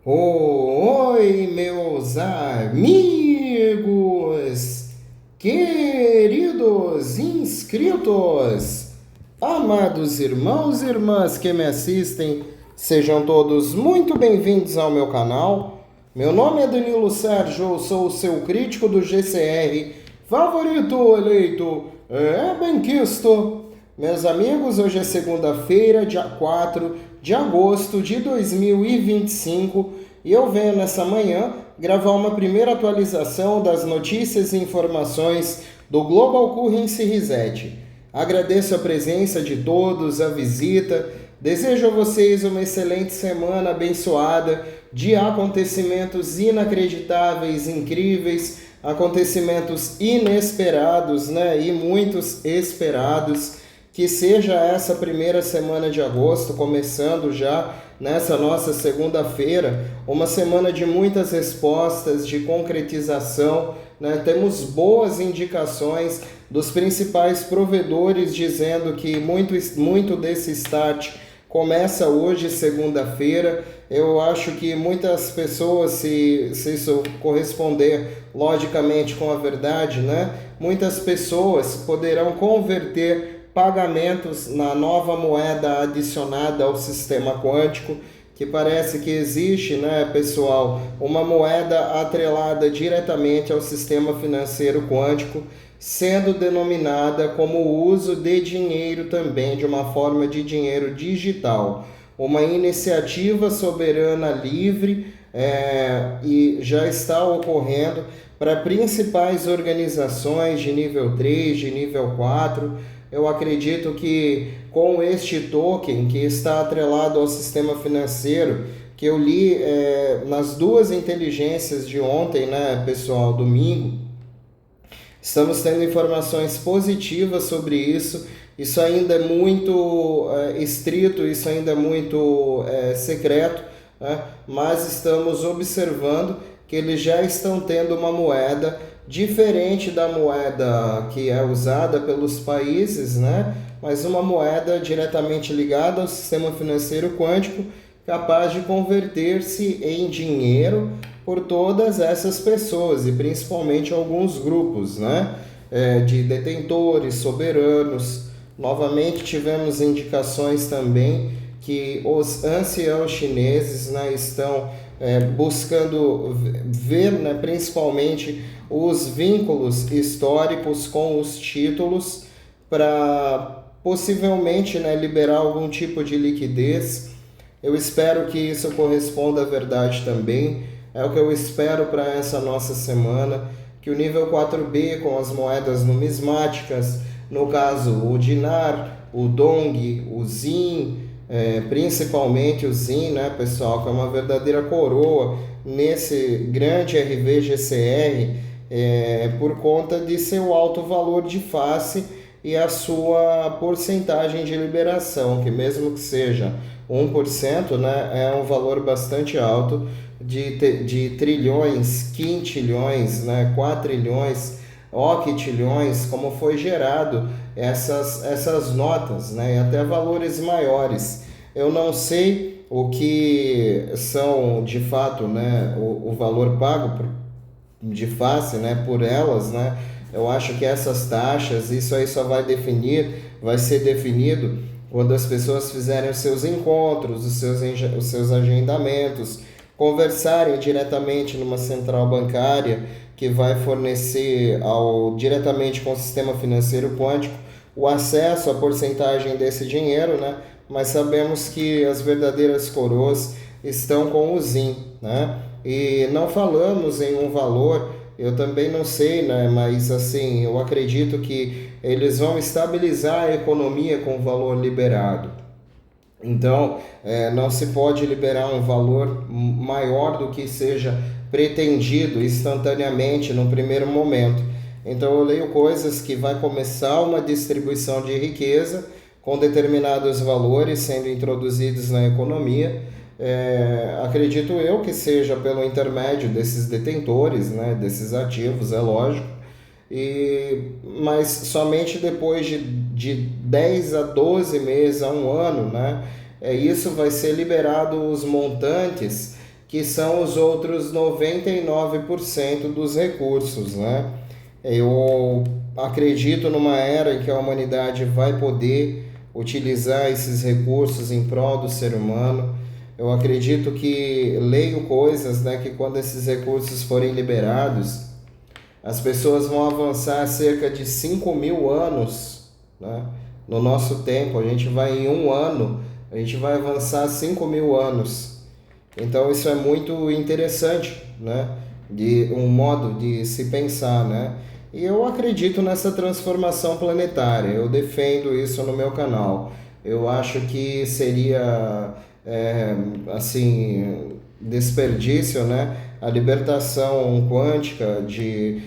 Oi, meus amigos, queridos inscritos, amados irmãos e irmãs que me assistem, sejam todos muito bem-vindos ao meu canal. Meu nome é Danilo Sérgio, eu sou o seu crítico do GCR, favorito eleito benquisto. Meus amigos, hoje é segunda-feira, dia 4 de agosto de 2025 e eu venho nessa manhã gravar uma primeira atualização das notícias e informações do Global Currency Reset. Agradeço a presença de todos, a visita, desejo a vocês uma excelente semana abençoada de acontecimentos inacreditáveis, incríveis, acontecimentos inesperados, e muitos esperados. Que seja essa primeira semana de agosto, começando já nessa nossa segunda-feira, uma semana de muitas respostas, de concretização, Temos boas indicações dos principais provedores dizendo que muito desse start começa hoje, segunda-feira. Eu acho que muitas pessoas, se isso corresponder logicamente com a verdade, muitas pessoas poderão converter pagamentos na nova moeda adicionada ao sistema quântico, que parece que existe, pessoal, uma moeda atrelada diretamente ao sistema financeiro quântico, sendo denominada como o uso de dinheiro também, de uma forma de dinheiro digital. Uma iniciativa soberana livre e já está ocorrendo para principais organizações de nível 3, de nível 4. Eu acredito que com este token que está atrelado ao sistema financeiro, que eu li nas duas inteligências de ontem, pessoal, domingo, estamos tendo informações positivas sobre isso. Isso ainda é muito estrito, isso ainda é muito secreto, mas estamos observando que eles já estão tendo uma moeda diferente da moeda que é usada pelos países, mas uma moeda diretamente ligada ao sistema financeiro quântico, capaz de converter-se em dinheiro por todas essas pessoas e principalmente alguns grupos, de detentores, soberanos. Novamente tivemos indicações também que os anciãos chineses estão buscando ver, principalmente os vínculos históricos com os títulos para possivelmente liberar algum tipo de liquidez. Eu espero que isso corresponda à verdade também. É o que eu espero para essa nossa semana, que o nível 4B com as moedas numismáticas, no caso o dinar, o dong, o zin, principalmente o zin, pessoal, que é uma verdadeira coroa nesse grande RVGCR, por conta de seu alto valor de face e a sua porcentagem de liberação, que mesmo que seja 1%, é um valor bastante alto de trilhões, quintilhões, quatrilhões, octilhões, como foi gerado essas notas, e até valores maiores. Eu não sei o que são de fato, o valor pago de face, por elas, Eu acho que essas taxas, isso aí só vai ser definido quando as pessoas fizerem os seus encontros, os seus agendamentos, conversarem diretamente numa central bancária que vai fornecer diretamente com o sistema financeiro quântico o acesso à porcentagem desse dinheiro, Mas sabemos que as verdadeiras coroas estão com o ZIN, E não falamos em um valor, eu também não sei, Mas assim, eu acredito que eles vão estabilizar a economia com o valor liberado. Então, não se pode liberar um valor maior do que seja pretendido instantaneamente no primeiro momento. Então, eu leio coisas que vai começar uma distribuição de riqueza com determinados valores sendo introduzidos na economia. Acredito eu que seja pelo intermédio desses detentores, desses ativos, é lógico, mas somente depois de 10 a 12 meses a um ano, isso vai ser liberado os montantes que são os outros 99% dos recursos, né? Eu acredito numa era em que a humanidade vai poder utilizar esses recursos em prol do ser humano. Eu acredito que leio coisas, né, que quando esses recursos forem liberados, as pessoas vão avançar cerca de 5.000 anos, né? No nosso tempo, a gente vai em um ano, a gente vai avançar 5.000 anos. Então isso é muito interessante, né? De um modo de se pensar, né? E eu acredito nessa transformação planetária, eu defendo isso no meu canal. Eu acho que seria, assim, desperdício, né? A libertação quântica de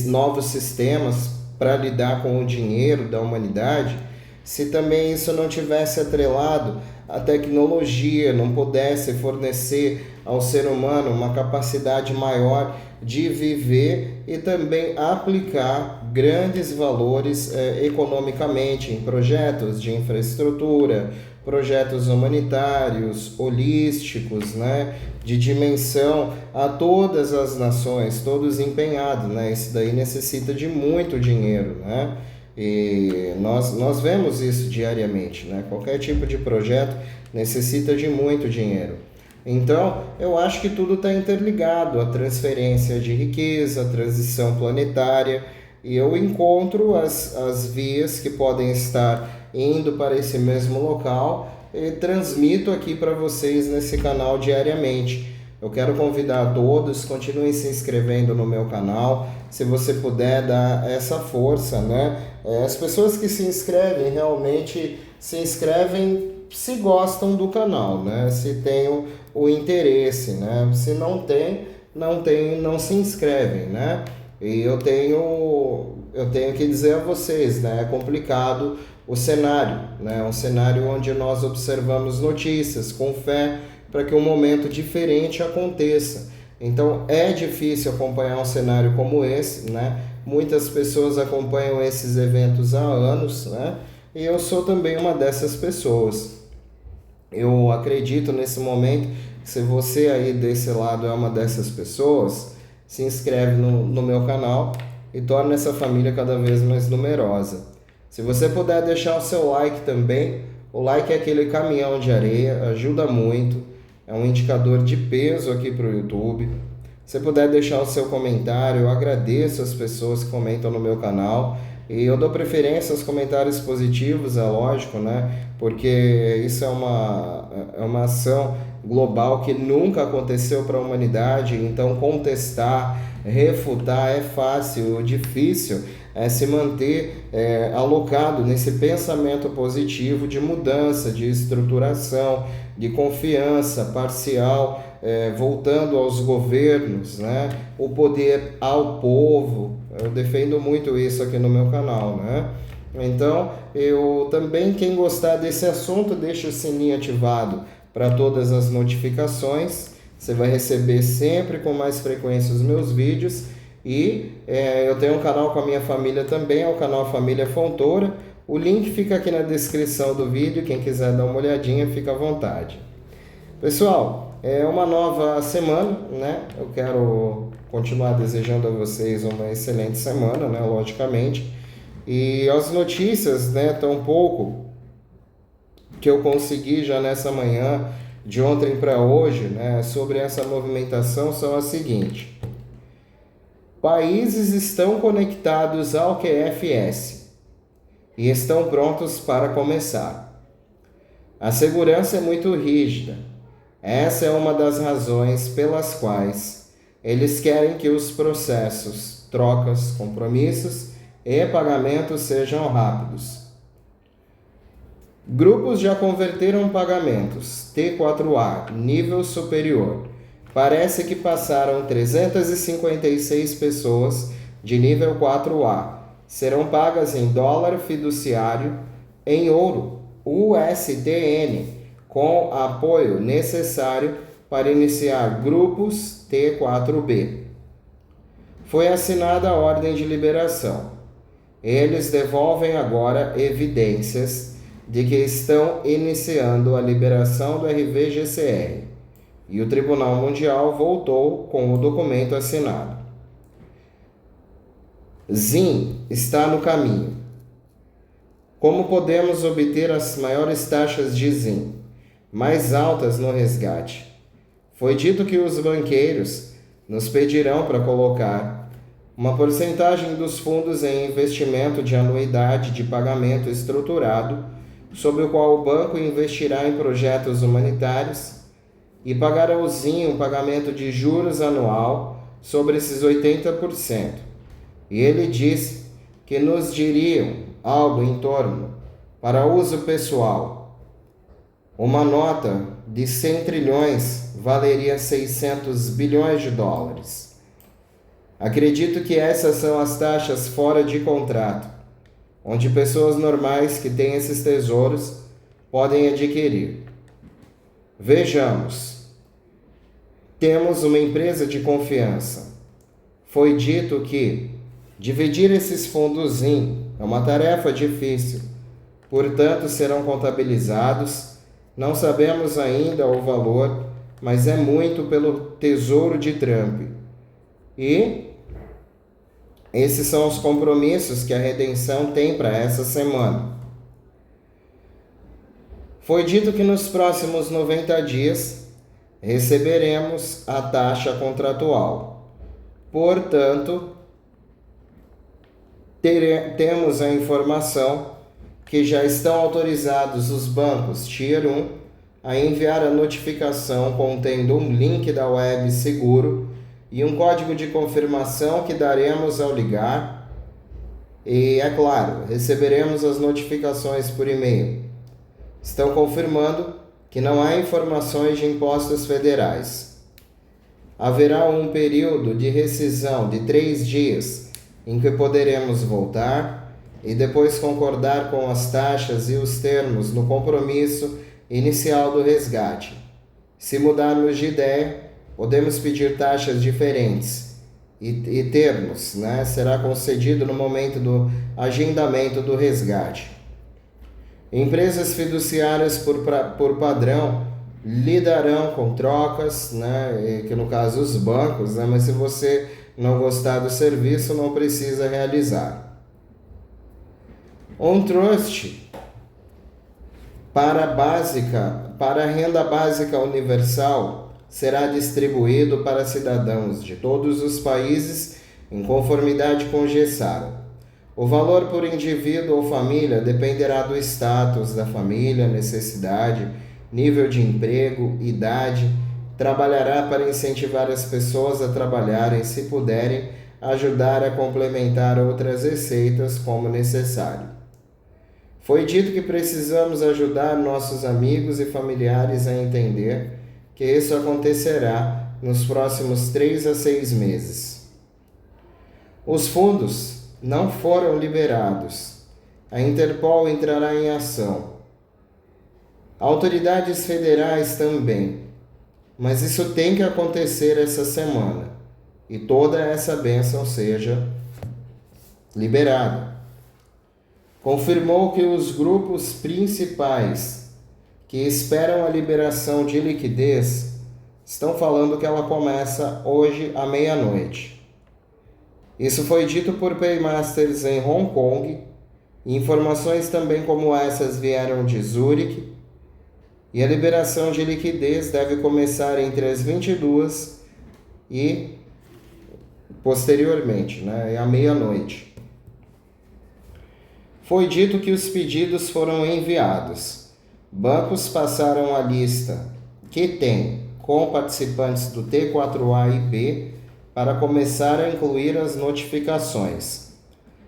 novos sistemas para lidar com o dinheiro da humanidade, se também isso não tivesse atrelado à tecnologia, não pudesse fornecer ao ser humano uma capacidade maior de viver e também aplicar grandes valores economicamente em projetos de infraestrutura, projetos humanitários, holísticos, né, de dimensão a todas as nações, todos empenhados, né? Isso daí necessita de muito dinheiro, né? E nós vemos isso diariamente, né? Qualquer tipo de projeto necessita de muito dinheiro. Então, eu acho que tudo está interligado, a transferência de riqueza, a transição planetária, e eu encontro as vias que podem estar indo para esse mesmo local e transmito aqui para vocês nesse canal diariamente. Eu quero convidar a todos, continuem se inscrevendo no meu canal, se você puder dar essa força, né? As pessoas que se inscrevem realmente se inscrevem se gostam do canal, né? Se tem o interesse, né? Se não tem, não se inscrevem, né? E eu tenho que dizer a vocês, né? É complicado o cenário, né? Um cenário onde nós observamos notícias com fé para que um momento diferente aconteça. Então é difícil acompanhar um cenário como esse, né? Muitas pessoas acompanham esses eventos há anos, né? E eu sou também uma dessas pessoas. Eu acredito nesse momento que se você aí desse lado é uma dessas pessoas, se inscreve no meu canal e torna essa família cada vez mais numerosa. Se você puder deixar o seu like também, o like é aquele caminhão de areia, ajuda muito, é um indicador de peso aqui para o YouTube. Se puder deixar o seu comentário, eu agradeço as pessoas que comentam no meu canal. E eu dou preferência aos comentários positivos, é lógico, né? Porque isso é uma ação global que nunca aconteceu para a humanidade, então contestar, refutar é fácil, o difícil é se manter alocado nesse pensamento positivo de mudança, de estruturação, de confiança parcial, voltando aos governos, né? O poder ao povo. Eu defendo muito isso aqui no meu canal, né? Então, eu também, quem gostar desse assunto, deixa o sininho ativado para todas as notificações. Você vai receber sempre com mais frequência os meus vídeos. E eu tenho um canal com a minha família também, é o canal Família Fontoura. O link fica aqui na descrição do vídeo, quem quiser dar uma olhadinha, fica à vontade. Pessoal, é uma nova semana, né? Eu quero continuar desejando a vocês uma excelente semana, né? Logicamente. E as notícias, né, tão pouco que eu consegui já nessa manhã, de ontem para hoje, né, sobre essa movimentação são as seguintes. Países estão conectados ao QFS e estão prontos para começar. A segurança é muito rígida. Essa é uma das razões pelas quais eles querem que os processos, trocas, compromissos e pagamentos sejam rápidos. Grupos já converteram pagamentos T4A, nível superior. Parece que passaram 356 pessoas de nível 4A. Serão pagas em dólar fiduciário, em ouro, USDN, com apoio necessário para iniciar grupos T4B. Foi assinada a ordem de liberação. Eles devolvem agora evidências de que estão iniciando a liberação do RVGCR. e o Tribunal Mundial voltou com o documento assinado. ZIM está no caminho. Como podemos obter as maiores taxas de ZIM, mais altas no resgate? Foi dito que os banqueiros nos pedirão para colocar uma porcentagem dos fundos em investimento de anuidade de pagamento estruturado, sob o qual o banco investirá em projetos humanitários e pagará ao ZIM um pagamento de juros anual sobre esses 80%. E ele disse que nos diriam algo em torno, para uso pessoal. Uma nota de 100 trilhões valeria 600 bilhões de dólares. Acredito que essas são as taxas fora de contrato, onde pessoas normais que têm esses tesouros podem adquirir. Vejamos. Temos uma empresa de confiança. Foi dito que dividir esses fundos é uma tarefa difícil, portanto serão contabilizados. Não sabemos ainda o valor, mas é muito pelo Tesouro de Trump. E esses são os compromissos que a redenção tem para essa semana. Foi dito que nos próximos 90 dias receberemos a taxa contratual. Portanto, temos a informação que já estão autorizados os bancos Tier 1 a enviar a notificação contendo um link da web seguro e um código de confirmação que daremos ao ligar. E, é claro, receberemos as notificações por e-mail. Estão confirmando que não há informações de impostos federais. Haverá um período de rescisão de 3 dias em que poderemos voltar e depois concordar com as taxas e os termos no compromisso inicial do resgate. Se mudarmos de ideia, podemos pedir taxas diferentes e termos, será concedido no momento do agendamento do resgate. Empresas fiduciárias por padrão lidarão com trocas, que no caso os bancos, mas se você não gostar do serviço, não precisa realizar. Um trust para a renda básica universal será distribuído para cidadãos de todos os países em conformidade com o GESARA. O valor por indivíduo ou família dependerá do status da família, necessidade, nível de emprego, idade. Trabalhará para incentivar as pessoas a trabalharem, se puderem, ajudar a complementar outras receitas como necessário. Foi dito que precisamos ajudar nossos amigos e familiares a entender que isso acontecerá nos próximos 3 a 6 meses. Os fundos não foram liberados. A Interpol entrará em ação. Autoridades federais também. Mas isso tem que acontecer essa semana. E toda essa bênção seja liberada. Confirmou que os grupos principais que esperam a liberação de liquidez estão falando que ela começa hoje à meia-noite. Isso foi dito por Paymasters em Hong Kong, e informações também como essas vieram de Zurique, e a liberação de liquidez deve começar entre as 22 e posteriormente, à meia-noite. Foi dito que os pedidos foram enviados. Bancos passaram a lista que tem com participantes do T4A e B para começar a incluir as notificações.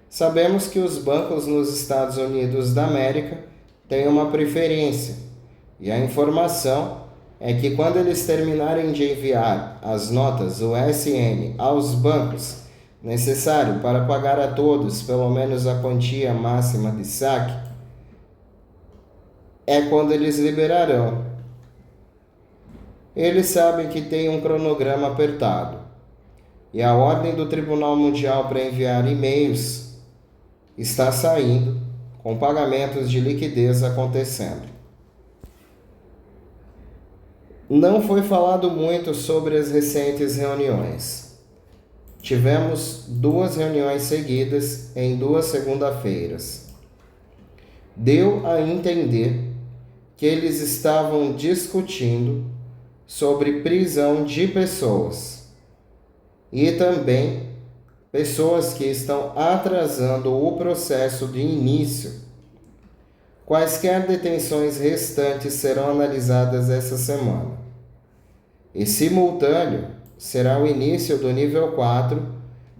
Sabemos que os bancos nos Estados Unidos da América têm uma preferência, e a informação é que quando eles terminarem de enviar as notas USN aos bancos, necessário para pagar a todos pelo menos a quantia máxima de saque, é quando eles liberarão. Eles sabem que tem um cronograma apertado. E a ordem do Tribunal Mundial para enviar e-mails está saindo, com pagamentos de liquidez acontecendo. Não foi falado muito sobre as recentes reuniões. Tivemos 2 reuniões seguidas em 2 segunda-feiras. Deu a entender que eles estavam discutindo sobre prisão de pessoas e também pessoas que estão atrasando o processo de início. Quaisquer detenções restantes serão analisadas essa semana. E simultâneo será o início do nível 4,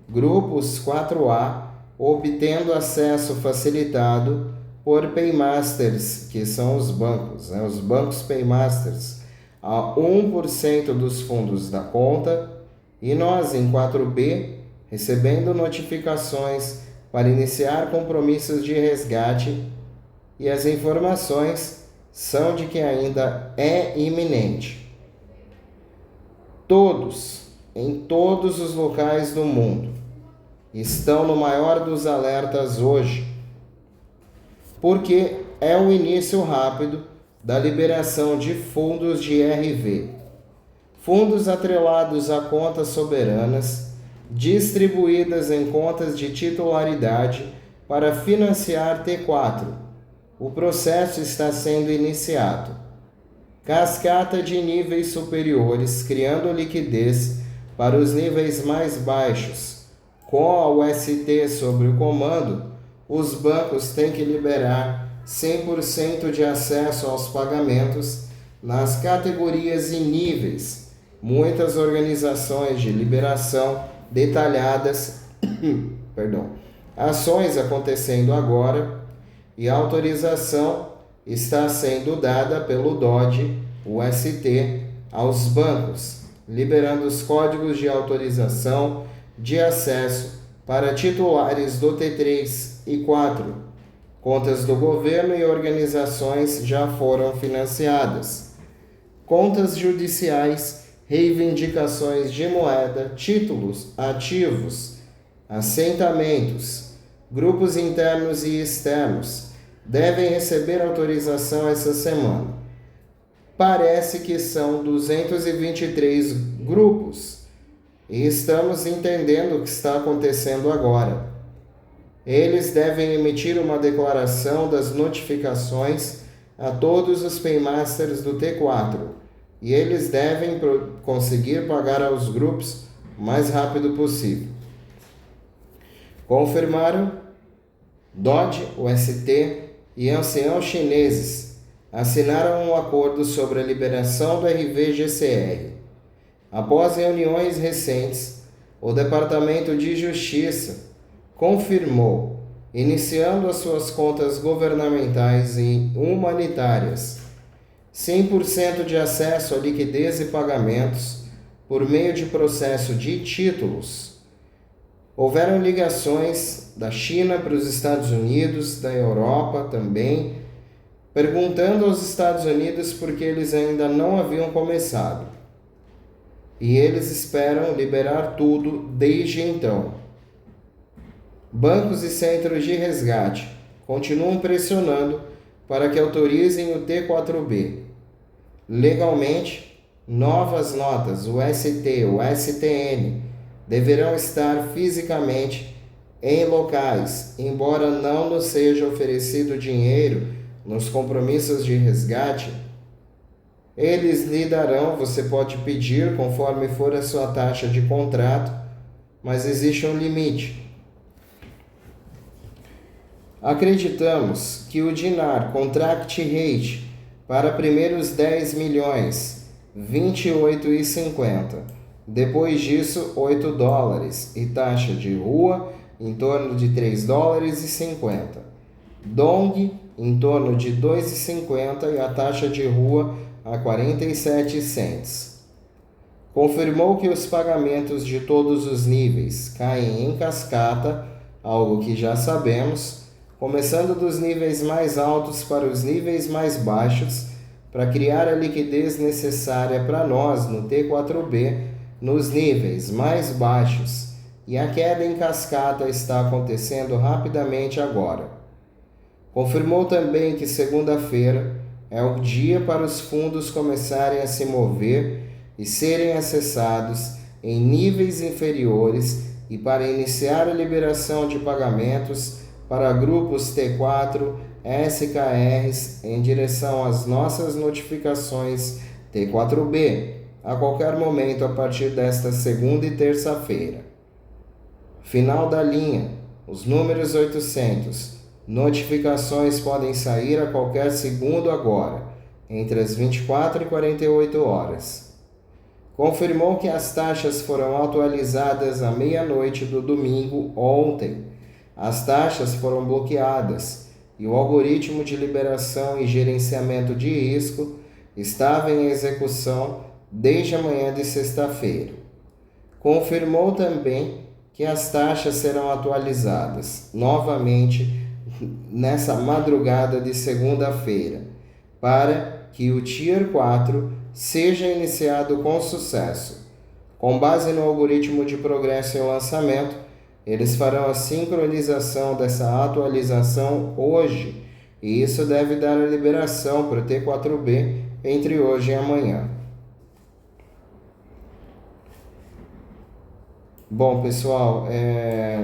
grupos 4A, obtendo acesso facilitado por Paymasters, que são os bancos Paymasters, a 1% dos fundos da conta, e nós em 4B, recebendo notificações para iniciar compromissos de resgate, e as informações são de que ainda é iminente. Todos, em todos os locais do mundo, estão no maior dos alertas hoje, porque é o início rápido da liberação de fundos de RV, fundos atrelados a contas soberanas, distribuídas em contas de titularidade para financiar T4. O processo está sendo iniciado. Cascata de níveis superiores, criando liquidez para os níveis mais baixos. Com a UST sob o comando, os bancos têm que liberar 100% de acesso aos pagamentos nas categorias e níveis. Muitas organizações de liberação detalhadas, ações acontecendo agora, e a autorização está sendo dada pelo DOD, UST, aos bancos, liberando os códigos de autorização de acesso para titulares do T3 e 4. Contas do governo e organizações já foram financiadas. Contas judiciais, reivindicações de moeda, títulos, ativos, assentamentos, grupos internos e externos devem receber autorização essa semana. Parece que são 223 grupos e estamos entendendo o que está acontecendo agora. Eles devem emitir uma declaração das notificações a todos os Paymasters do T4 e eles devem conseguir pagar aos grupos o mais rápido possível. Confirmaram DOD, UST e anciãos chineses assinaram um acordo sobre a liberação do RV-GCR. Após reuniões recentes, o Departamento de Justiça confirmou, iniciando as suas contas governamentais e humanitárias, 100% de acesso a liquidez e pagamentos por meio de processo de títulos. Houveram ligações da China para os Estados Unidos, da Europa também, perguntando aos Estados Unidos por que eles ainda não haviam começado. E eles esperam liberar tudo desde então. Bancos e centros de resgate continuam pressionando para que autorizem o T4B. Legalmente, novas notas, o ST, o STN, deverão estar fisicamente em locais, embora não nos seja oferecido dinheiro nos compromissos de resgate. Eles lhe darão, você pode pedir conforme for a sua taxa de contrato, mas existe um limite. Acreditamos que o Dinar Contract Rate para primeiros 10 milhões, 28,50. Depois disso, $8 e taxa de rua em torno de $3,50. Dong em torno de 2,50 e a taxa de rua a 47 cents. Confirmou que os pagamentos de todos os níveis caem em cascata, algo que já sabemos, começando dos níveis mais altos para os níveis mais baixos, para criar a liquidez necessária para nós no T4B nos níveis mais baixos, e a queda em cascata está acontecendo rapidamente agora. Confirmou também que segunda-feira é o dia para os fundos começarem a se mover e serem acessados em níveis inferiores e para iniciar a liberação de pagamentos para grupos T4, SKRs em direção às nossas notificações T4B a qualquer momento a partir desta segunda e terça-feira. Final da linha, os números 800. Notificações podem sair a qualquer segundo agora, entre as 24 e 48 horas. Confirmou que as taxas foram atualizadas à meia-noite do domingo ontem. As taxas foram bloqueadas e o algoritmo de liberação e gerenciamento de risco estava em execução desde a manhã de sexta-feira. Confirmou também que as taxas serão atualizadas novamente nessa madrugada de segunda-feira, para que o Tier 4 seja iniciado com sucesso. Com base no algoritmo de progresso e lançamento, eles farão a sincronização dessa atualização hoje, e isso deve dar a liberação para o T4B entre hoje e amanhã. Bom, pessoal,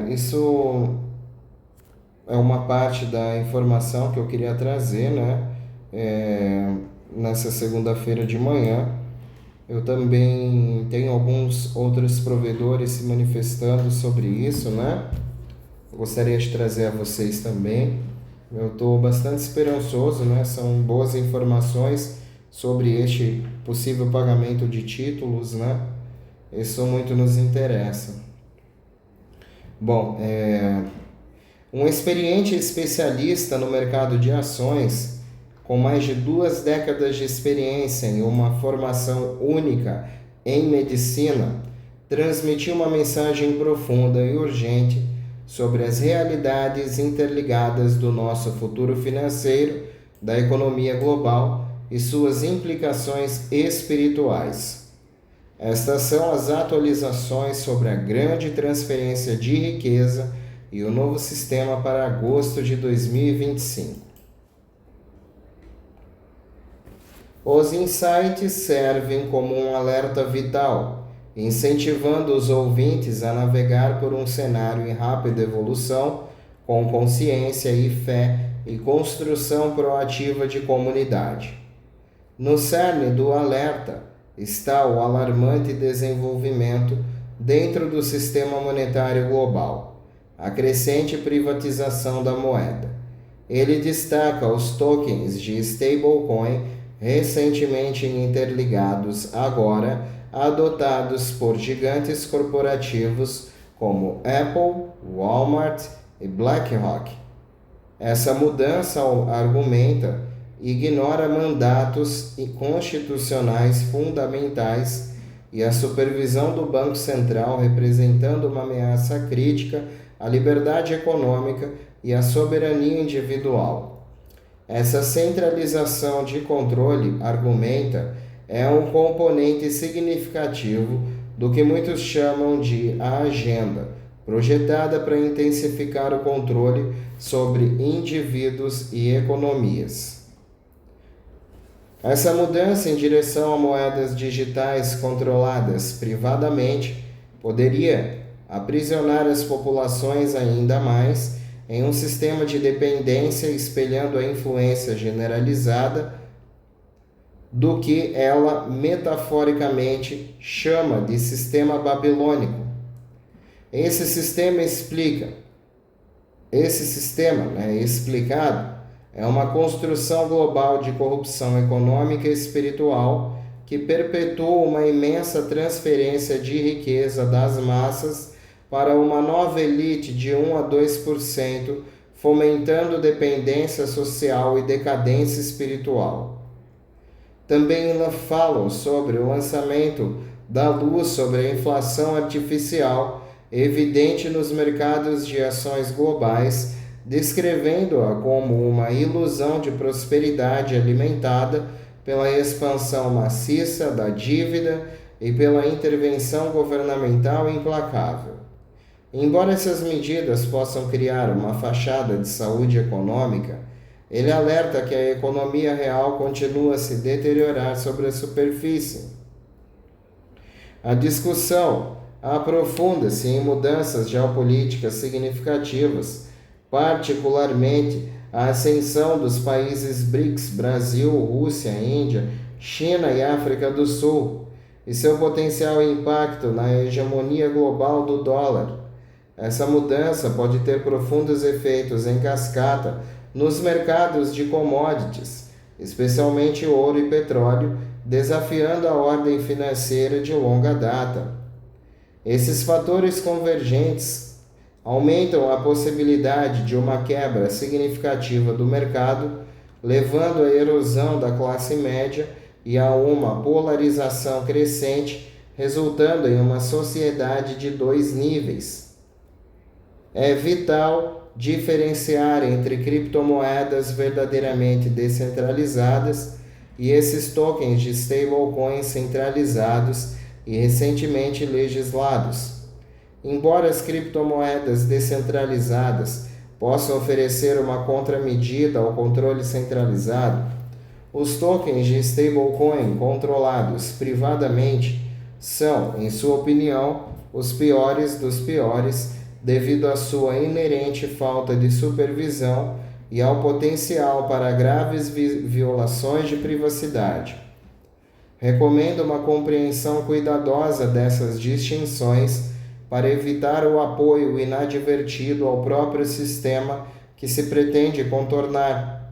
isso é uma parte da informação que eu queria trazer, né? Nessa segunda-feira de manhã. Eu também tenho alguns outros provedores se manifestando sobre isso, né? Eu gostaria de trazer a vocês também. Eu estou bastante esperançoso, né? São boas informações sobre este possível pagamento de títulos, né? Isso muito nos interessa. Bom, um experiente especialista no mercado de ações, com mais de 2 décadas de experiência em uma formação única em medicina, transmitiu uma mensagem profunda e urgente sobre as realidades interligadas do nosso futuro financeiro, da economia global e suas implicações espirituais. Estas são as atualizações sobre a grande transferência de riqueza e o novo sistema para agosto de 2025. Os insights servem como um alerta vital, incentivando os ouvintes a navegar por um cenário em rápida evolução, com consciência e fé e construção proativa de comunidade. No cerne do alerta está o alarmante desenvolvimento dentro do sistema monetário global, a crescente privatização da moeda. Ele destaca os tokens de stablecoin recentemente interligados, agora adotados por gigantes corporativos como Apple, Walmart e BlackRock. Essa mudança, argumenta, ignora mandatos constitucionais fundamentais e a supervisão do Banco Central, representando uma ameaça crítica à liberdade econômica e à soberania individual. Essa centralização de controle, argumenta, é um componente significativo do que muitos chamam de a agenda, projetada para intensificar o controle sobre indivíduos e economias. Essa mudança em direção a moedas digitais controladas privadamente poderia aprisionar as populações ainda mais em um sistema de dependência, espelhando a influência generalizada do que ela metaforicamente chama de sistema babilônico. Esse sistema explicado é uma construção global de corrupção econômica e espiritual que perpetua uma imensa transferência de riqueza das massas para uma nova elite de 1 a 2%, fomentando dependência social e decadência espiritual. Também falam sobre o lançamento da luz sobre a inflação artificial, evidente nos mercados de ações globais, descrevendo-a como uma ilusão de prosperidade alimentada pela expansão maciça da dívida e pela intervenção governamental implacável. Embora essas medidas possam criar uma fachada de saúde econômica, Ele alerta que a economia real continua a se deteriorar sobre a superfície. A discussão aprofunda-se em mudanças geopolíticas significativas, particularmente a ascensão dos países BRICS, Brasil, Rússia, Índia, China e África do Sul, e seu potencial impacto na hegemonia global do dólar. Essa mudança pode ter profundos efeitos em cascata nos mercados de commodities, especialmente ouro e petróleo, desafiando a ordem financeira de longa data. Esses fatores convergentes aumentam a possibilidade de uma quebra significativa do mercado, levando à erosão da classe média e a uma polarização crescente, resultando em uma sociedade de dois níveis. É vital diferenciar entre criptomoedas verdadeiramente descentralizadas e esses tokens de stablecoins centralizados e recentemente legislados. Embora as criptomoedas descentralizadas possam oferecer uma contramedida ao controle centralizado, os tokens de stablecoin controlados privadamente são, em sua opinião, os piores dos piores devido à sua inerente falta de supervisão e ao potencial para graves violações de privacidade. Recomendo uma compreensão cuidadosa dessas distinções para evitar o apoio inadvertido ao próprio sistema que se pretende contornar.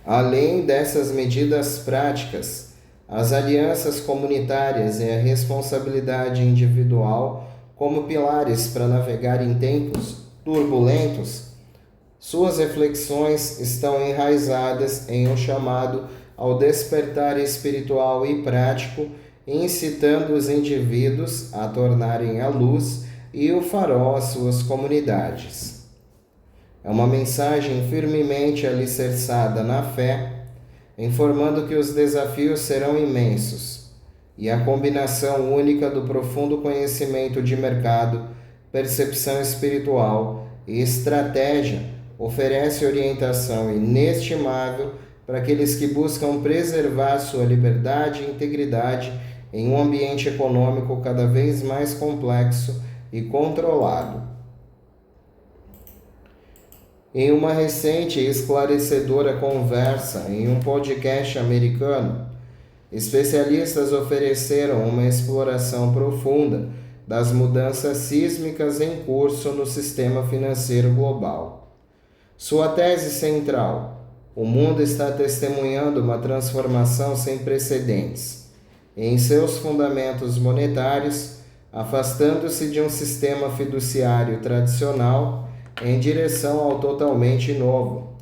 Além dessas medidas práticas, as alianças comunitárias e a responsabilidade individual como pilares para navegar em tempos turbulentos, suas reflexões estão enraizadas em um chamado ao despertar espiritual e prático, incitando os indivíduos a tornarem a luz e o farol às suas comunidades. É uma mensagem firmemente alicerçada na fé, informando que os desafios serão imensos, e a combinação única do profundo conhecimento de mercado, percepção espiritual e estratégia oferece orientação inestimável para aqueles que buscam preservar sua liberdade e integridade em um ambiente econômico cada vez mais complexo e controlado. Em uma recente e esclarecedora conversa em um podcast americano, especialistas ofereceram uma exploração profunda das mudanças sísmicas em curso no sistema financeiro global. Sua tese central: o mundo está testemunhando uma transformação sem precedentes em seus fundamentos monetários, afastando-se de um sistema fiduciário tradicional em direção ao totalmente novo.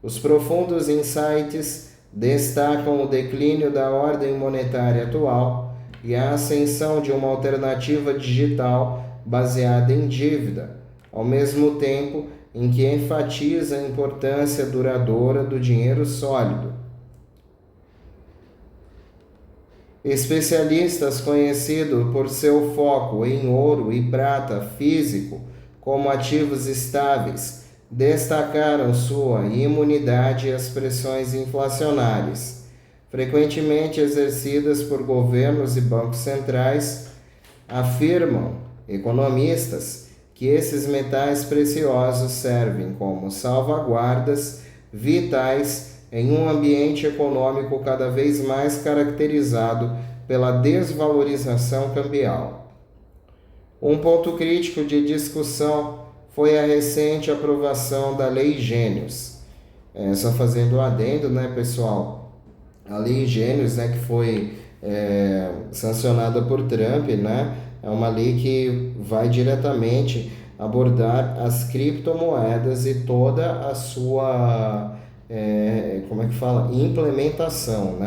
Os profundos insights destacam o declínio da ordem monetária atual e a ascensão de uma alternativa digital baseada em dívida, ao mesmo tempo em que enfatiza a importância duradoura do dinheiro sólido. Especialistas conhecidos por seu foco em ouro e prata físico como ativos estáveis destacaram sua imunidade às pressões inflacionárias, frequentemente exercidas por governos e bancos centrais. Afirmam economistas que esses metais preciosos servem como salvaguardas vitais em um ambiente econômico cada vez mais caracterizado pela desvalorização cambial. Um ponto crítico de discussão foi a recente aprovação da Lei Gênios. Só fazendo um adendo, pessoal? A Lei Gênios, que foi sancionada por Trump, é uma lei que vai diretamente abordar as criptomoedas e toda a sua, implementação,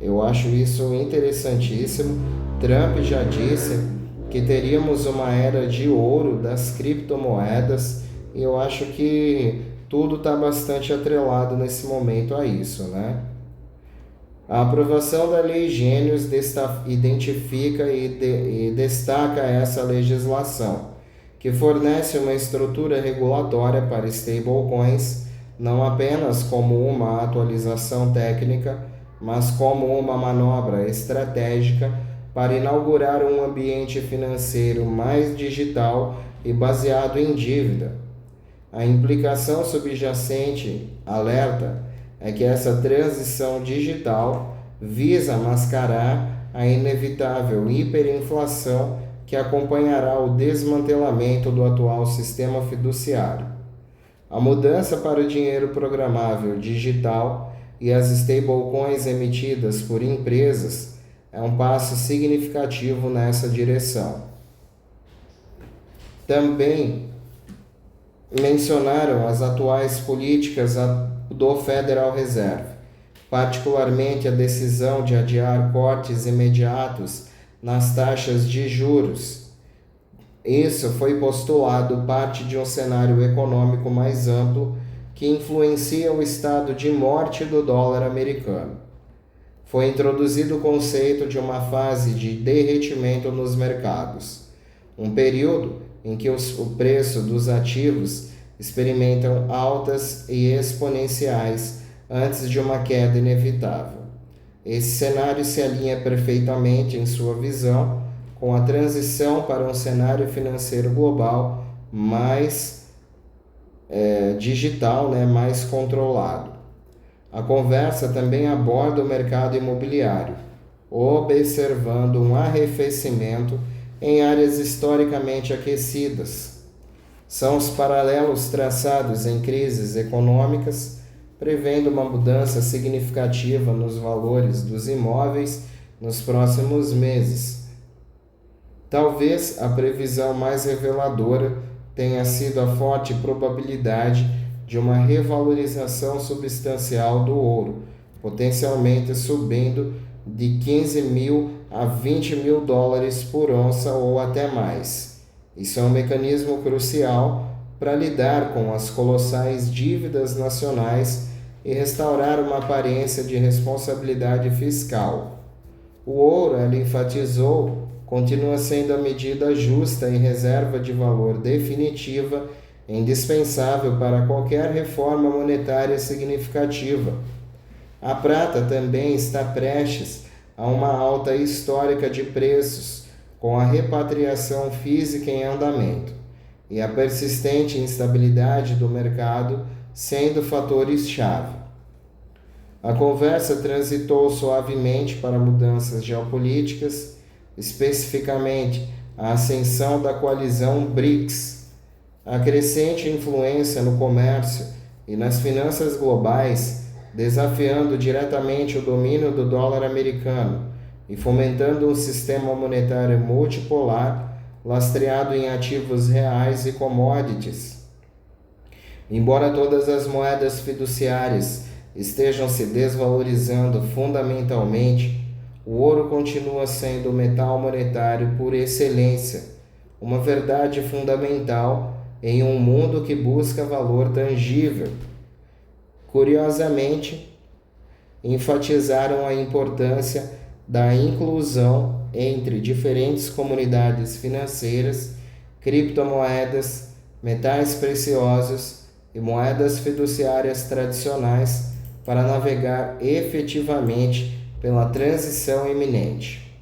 Eu acho isso interessantíssimo. Trump já disse que teríamos uma era de ouro das criptomoedas e eu acho que tudo está bastante atrelado nesse momento a isso, A aprovação da Lei Gênios identifica e destaca essa legislação, que fornece uma estrutura regulatória para stablecoins, não apenas como uma atualização técnica, mas como uma manobra estratégica para inaugurar um ambiente financeiro mais digital e baseado em dívida. A implicação subjacente, alerta, é que essa transição digital visa mascarar a inevitável hiperinflação que acompanhará o desmantelamento do atual sistema fiduciário. A mudança para o dinheiro programável digital e as stablecoins emitidas por empresas é um passo significativo nessa direção. Também mencionaram as atuais políticas do Federal Reserve, particularmente a decisão de adiar cortes imediatos nas taxas de juros. Isso foi postulado parte de um cenário econômico mais amplo que influencia o estado de morte do dólar americano. Foi introduzido o conceito de uma fase de derretimento nos mercados, um período em que o preço dos ativos experimentam altas e exponenciais antes de uma queda inevitável. Esse cenário se alinha perfeitamente, em sua visão, com a transição para um cenário financeiro global mais digital, mais controlado. A conversa também aborda o mercado imobiliário, observando um arrefecimento em áreas historicamente aquecidas. São os paralelos traçados em crises econômicas, prevendo uma mudança significativa nos valores dos imóveis nos próximos meses. Talvez a previsão mais reveladora tenha sido a forte probabilidade de uma revalorização substancial do ouro, potencialmente subindo de 15 mil a 20 mil dólares por onça ou até mais. Isso é um mecanismo crucial para lidar com as colossais dívidas nacionais e restaurar uma aparência de responsabilidade fiscal. O ouro, ela enfatizou, continua sendo a medida justa e reserva de valor definitiva indispensável para qualquer reforma monetária significativa. A prata também está prestes a uma alta histórica de preços, com a repatriação física em andamento e a persistente instabilidade do mercado sendo fatores-chave. A conversa transitou suavemente para mudanças geopolíticas, especificamente a ascensão da coalizão BRICS, a crescente influência no comércio e nas finanças globais, desafiando diretamente o domínio do dólar americano e fomentando um sistema monetário multipolar lastreado em ativos reais e commodities. Embora todas as moedas fiduciárias estejam se desvalorizando fundamentalmente, o ouro continua sendo o metal monetário por excelência, uma verdade fundamental em um mundo que busca valor tangível. Curiosamente, enfatizaram a importância da inclusão entre diferentes comunidades financeiras, criptomoedas, metais preciosos e moedas fiduciárias tradicionais para navegar efetivamente pela transição iminente.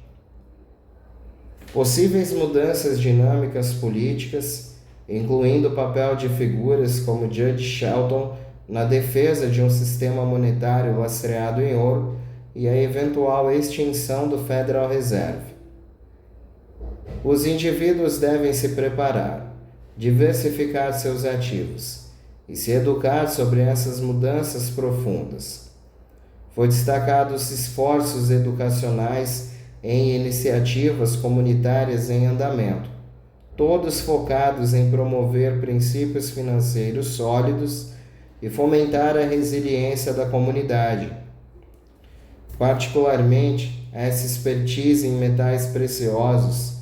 Possíveis mudanças dinâmicas políticas, incluindo o papel de figuras como Judge Shelton na defesa de um sistema monetário lastreado em ouro e a eventual extinção do Federal Reserve. Os indivíduos devem se preparar, diversificar seus ativos e se educar sobre essas mudanças profundas. Foi destacado os esforços educacionais em iniciativas comunitárias em andamento, todos focados em promover princípios financeiros sólidos e fomentar a resiliência da comunidade. Particularmente, essa expertise em metais preciosos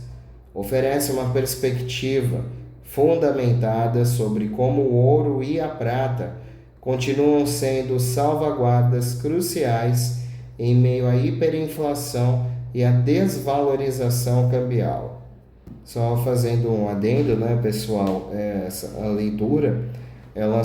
oferece uma perspectiva fundamentada sobre como o ouro e a prata continuam sendo salvaguardas cruciais em meio à hiperinflação e à desvalorização cambial. Só fazendo um adendo, pessoal, a leitura, ela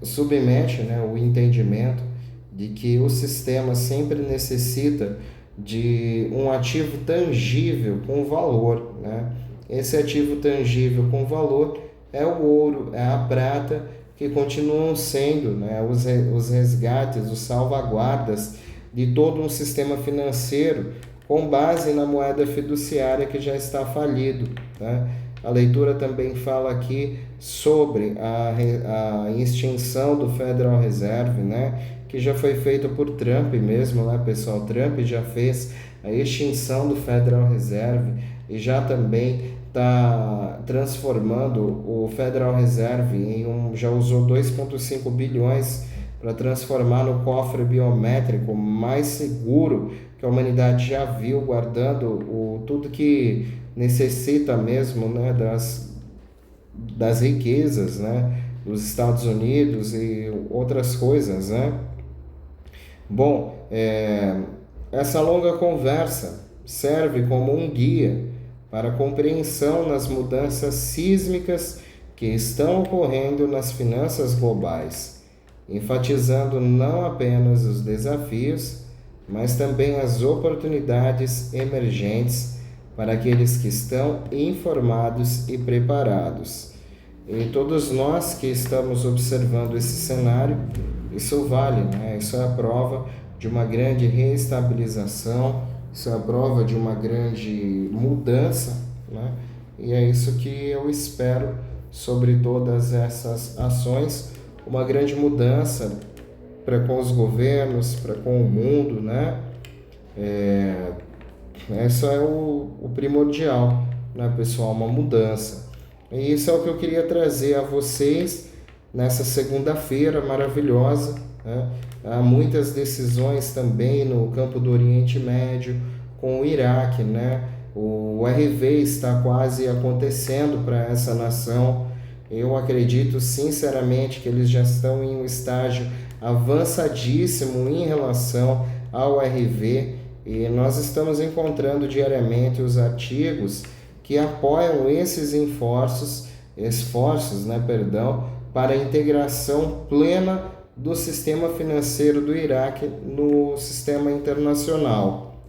submete, né, o entendimento de que o sistema sempre necessita de um ativo tangível com valor, né? Esse ativo tangível com valor é o ouro, é a prata, que continuam sendo, né, os resgates, os salvaguardas de todo um sistema financeiro com base na moeda fiduciária que já está falido, né? A leitura também fala aqui sobre a extinção do Federal Reserve, né? Que já foi feita por Trump mesmo, né, pessoal? Trump já fez a extinção do Federal Reserve e já também está transformando o Federal Reserve já usou 2,5 bilhões para transformar no cofre biométrico mais seguro que a humanidade já viu, guardando tudo que necessita mesmo, né, das riquezas, né, dos Estados Unidos e outras coisas, né? Bom, essa longa conversa serve como um guia para a compreensão nas mudanças sísmicas que estão ocorrendo nas finanças globais, enfatizando não apenas os desafios, mas também as oportunidades emergentes para aqueles que estão informados e preparados. E todos nós que estamos observando esse cenário, isso vale, né? Isso é a prova de uma grande reestabilização, isso é a prova de uma grande mudança, né? E é isso que eu espero sobre todas essas ações, uma grande mudança para com os governos, para com o mundo, né? Isso é o primordial, né, pessoal? Uma mudança. E isso é o que eu queria trazer a vocês nessa segunda-feira maravilhosa, né? Há muitas decisões também no campo do Oriente Médio, com o Iraque, né? O RV está quase acontecendo para essa nação. Eu acredito sinceramente que eles já estão em um estágio avançadíssimo em relação ao RV e nós estamos encontrando diariamente os artigos que apoiam esses esforços, né, para a integração plena do sistema financeiro do Iraque no sistema internacional.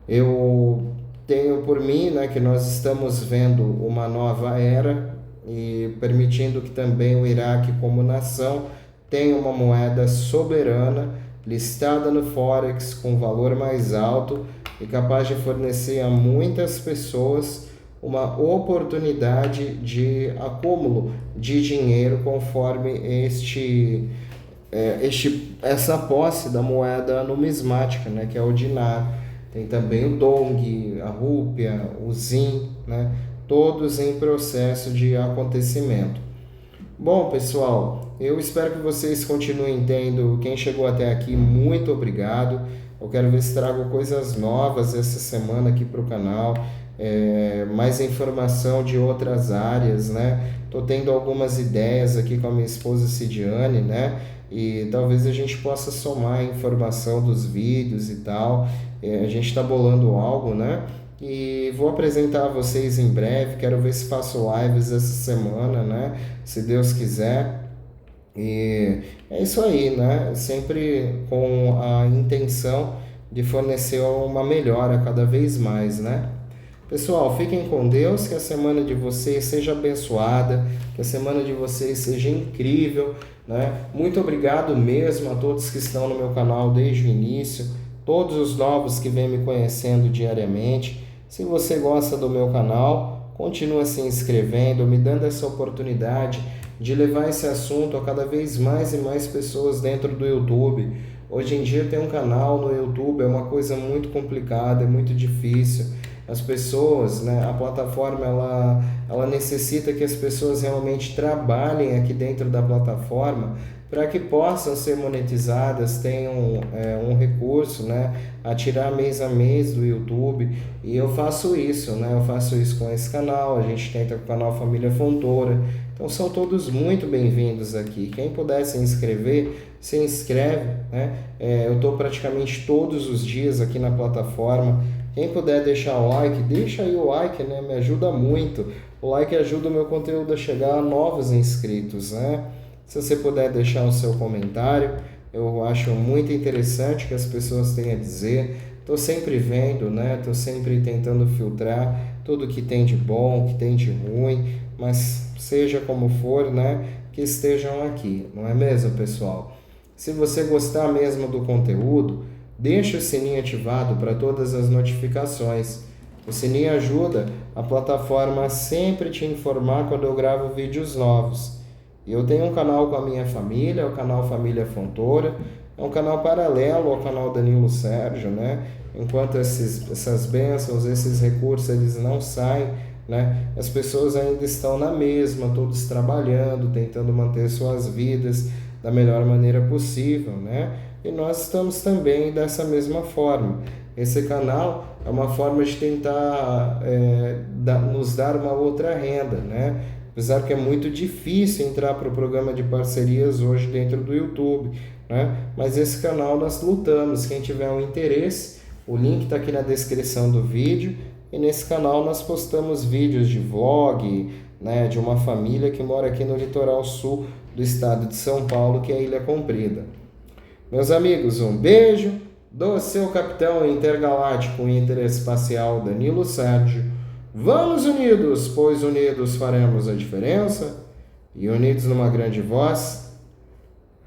Eu tenho por mim, né, que nós estamos vendo uma nova era e permitindo que também o Iraque como nação tenha uma moeda soberana, listada no Forex com valor mais alto e capaz de fornecer a muitas pessoas uma oportunidade de acúmulo de dinheiro conforme essa posse da moeda numismática, né, que é o dinar. Tem também o dong, a rúpia, o zim, né, todos em processo de acontecimento. Bom, pessoal, eu espero que vocês continuem tendo. Quem chegou até aqui, muito obrigado. Eu quero ver se trago coisas novas essa semana aqui para o canal, mais informação de outras áreas, né? Tô tendo algumas ideias aqui com a minha esposa Cidiane, né? E talvez a gente possa somar a informação dos vídeos e tal. A gente está bolando algo, né? E vou apresentar a vocês em breve. Quero ver se faço lives essa semana, né? Se Deus quiser. E é isso aí, né? Sempre com a intenção de fornecer uma melhora cada vez mais, né? Pessoal, fiquem com Deus, que a semana de vocês seja abençoada, que a semana de vocês seja incrível, né? Muito obrigado mesmo a todos que estão no meu canal desde o início, todos os novos que vêm me conhecendo diariamente. Se você gosta do meu canal, continua se inscrevendo, me dando essa oportunidade de levar esse assunto a cada vez mais e mais pessoas dentro do YouTube. Hoje em dia ter um canal no YouTube é uma coisa muito complicada, é muito difícil. As pessoas, né, a plataforma ela necessita que as pessoas realmente trabalhem aqui dentro da plataforma para que possam ser monetizadas, tenham um recurso, né, a tirar mês a mês do YouTube. E eu faço isso, né, eu faço isso com esse canal, a gente tenta com o canal Família Fontoura. Então são todos muito bem-vindos aqui. Quem puder se inscrever, se inscreve, né? Eu estou praticamente todos os dias aqui na plataforma. Quem puder deixar o like, deixa aí o like, né? Me ajuda muito. O like ajuda o meu conteúdo a chegar a novos inscritos, né? Se você puder deixar o seu comentário, eu acho muito interessante o que as pessoas têm a dizer. Estou sempre vendo, né? Estou sempre tentando filtrar tudo que tem de bom, que tem de ruim, mas seja como for, né? Que estejam aqui, não é mesmo, pessoal? Se você gostar mesmo do conteúdo, deixa o sininho ativado para todas as notificações. O sininho ajuda a plataforma a sempre te informar quando eu gravo vídeos novos. E eu tenho um canal com a minha família, o canal Família Fontoura, é um canal paralelo ao canal Danilo Sérgio, né? Enquanto essas bênçãos, esses recursos, eles não saem, né? As pessoas ainda estão na mesma, todos trabalhando, tentando manter suas vidas da melhor maneira possível, né? E nós estamos também dessa mesma forma. Esse canal é uma forma de tentar nos dar uma outra renda, né? Apesar que é muito difícil entrar para o programa de parcerias hoje dentro do YouTube, né? Mas esse canal nós lutamos. Quem tiver um interesse, o link está aqui na descrição do vídeo. E nesse canal nós postamos vídeos de vlog, né? De uma família que mora aqui no litoral sul do estado de São Paulo, que é a Ilha Comprida. Meus amigos, um beijo do seu capitão intergaláctico interespacial Danilo Sérgio. Vamos unidos, pois unidos faremos a diferença. E unidos numa grande voz,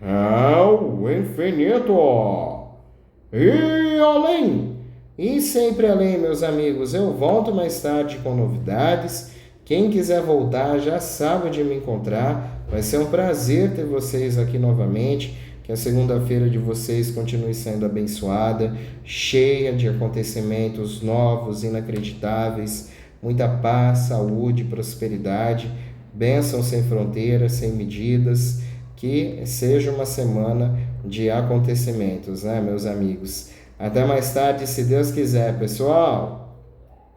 ao infinito e além. E sempre além, meus amigos. Eu volto mais tarde com novidades. Quem quiser voltar já sabe onde me encontrar. Vai ser um prazer ter vocês aqui novamente. Que a segunda-feira de vocês continue sendo abençoada, cheia de acontecimentos novos, inacreditáveis, muita paz, saúde, prosperidade, bênçãos sem fronteiras, sem medidas, que seja uma semana de acontecimentos, né, meus amigos? Até mais tarde, se Deus quiser, pessoal.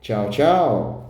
Tchau, tchau.